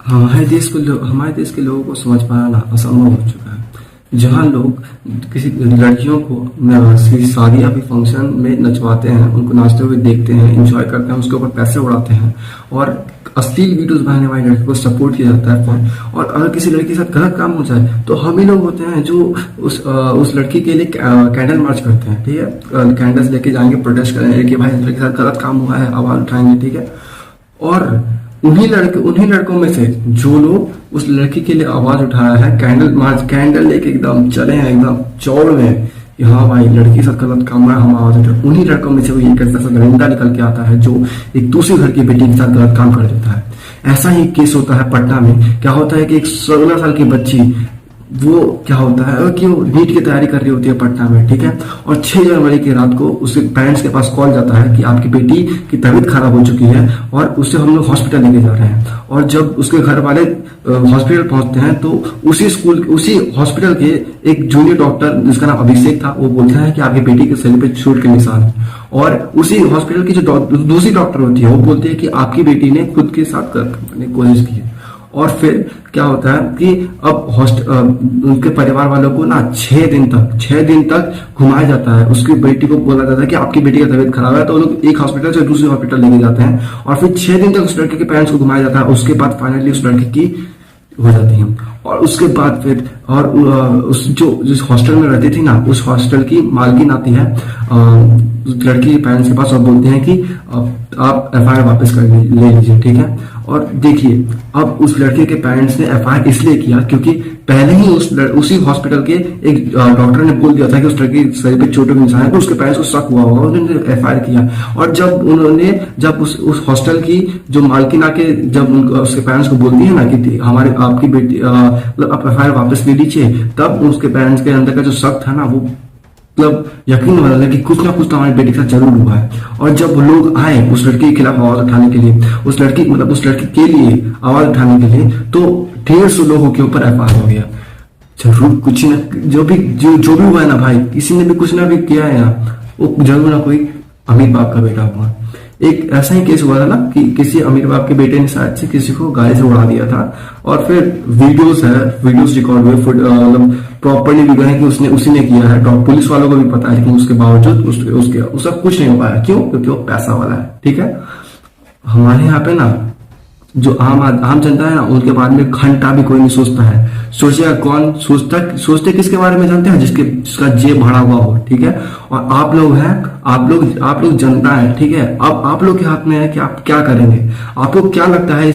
हमारे देश के लोगों को समझ पाना ना असंभव हो चुका है। जहाँ लोग किसी लड़कियों को किसी शादी या फिर फंक्शन में नचवाते हैं, उनको नाचते हुए देखते हैं, एंजॉय करते हैं, उसके ऊपर पैसे उड़ाते हैं और अश्लील वीडियोस बनाने वाली लड़की को सपोर्ट किया जाता है। और अगर किसी लड़की के साथ गलत काम हो जाए तो हम ही लोग होते हैं जो उस लड़की के लिए कैंडल मार्च करते हैं, ठीक है। कैंडल्स लेके जाएंगे, प्रोटेस्ट करेंगे कि भाई इस लड़की के साथ गलत काम हुआ है, आवाज उठाएंगे, ठीक है। और उन्हीं लड़कों में से जो लोग उस लड़की के लिए आवाज उठाया है, कैंडल मार्च, कैंडल लेके एकदम चले हैं, एकदम चौड़ में कि हाँ भाई लड़की के साथ गलत काम हुआ है, हम आवाज उठाए, उन्हीं लड़कों में से वो एक ऐसा दरिंदा निकल के आता है जो एक दूसरे घर की बेटी के साथ गलत काम कर देता है। ऐसा ही केस होता है पटना में। क्या होता है कि एक 16 साल की बच्ची, वो क्या होता है कि वो नीट की तैयारी कर रही होती है पटना में, ठीक है। और 6 जनवरी की रात को उसके पेरेंट्स के पास कॉल जाता है कि आपकी बेटी की तबीयत खराब हो चुकी है और उसे हम लोग हॉस्पिटल लेके जा रहे हैं। और जब उसके घर वाले हॉस्पिटल पहुंचते हैं तो उसी हॉस्पिटल के एक जूनियर डॉक्टर जिसका नाम अभिषेक था, वो बोलता है कि आपकी बेटी के शरीर पे चोट के निशान है। और उसी हॉस्पिटल की जो दूसरी डॉक्टर होती है वो बोलती है कि आपकी बेटी ने खुद के साथ करने की कोशिश की है। और फिर क्या होता है कि अब उनके परिवार वालों को ना 6 दिन तक घुमाया जाता है। उसकी बेटी को बोला जाता है कि आपकी बेटी का तबीयत खराब है, तो लोग एक हॉस्पिटल से दूसरे हॉस्पिटल लेके जाते हैं और फिर 6 दिन तक उस लड़के के पेरेंट्स को घुमाया जाता है। उसके बाद फाइनली उस लड़की की हो जाती है। और उसके बाद फिर और उस जिस हॉस्टल में रहती थी ना, उस हॉस्टल की मालकिन आती है लड़की के पेरेंट्स के पास और बोलते हैं कि आप एफआईआर वापस कर ले लीजिए, ठीक है। और देखिए, अब उस लड़के के पेरेंट्स ने एफआईआर इसलिए किया क्योंकि पहले ही उसी हॉस्पिटल के एक डॉक्टर ने बोल दिया था कि उस लड़के के शरीर पे चोटों के निशान है, तो उसके पेरेंट्स को शक हुआ होगा, उन्होंने एफआईआर किया। और जब उस हॉस्टल की जो मालकिन आके जब उसके पेरेंट्स को बोलती है ना कि आपकी बेटी आप एफआईआर वापस ले लीजिए, तब उसके पेरेंट्स के अंदर का जो शक था ना, वो मतलब यकीन हो रहा था कि कुछ ना कुछ तो हमारी बेटी के साथ जरूर हुआ है। और जब लोग आए उस लड़की के खिलाफ आवाज उठाने के लिए, उस लड़की के लिए आवाज उठाने के लिए, तो 150 लोगों के ऊपर एफआईआर हो गया। जरूर कुछ ना जो भी हुआ है ना भाई, किसी ने भी कुछ ना भी किया है ना, वो जरूर ना कोई अमीर बाप का बेटा हुआ। एक ऐसा ही केस हुआ था ना कि किसी अमीर बाप के बेटे ने शायद से किसी को गाड़ी से उड़ा दिया था और फिर वीडियोस रिकॉर्ड हुए, मतलब प्रॉपर्ली भी गए कि उसी ने किया है। तो पुलिस वालों को भी पता है, लेकिन उसके बावजूद उसका कुछ नहीं हो पाया। क्यों? क्योंकि वो पैसा वाला है, ठीक है। हमारे यहाँ पे ना जो आम जनता है ना, उनके बारे में घंटा भी कोई नहीं सोचता है। सोचेगा कौन? सोचते किसके बारे में जानते हैं? जिसका जेब भरा हुआ हो, ठीक है। और आप लोग जनता है, ठीक है। अब आप लोग के हाथ में है कि आप क्या करेंगे। आपको क्या लगता है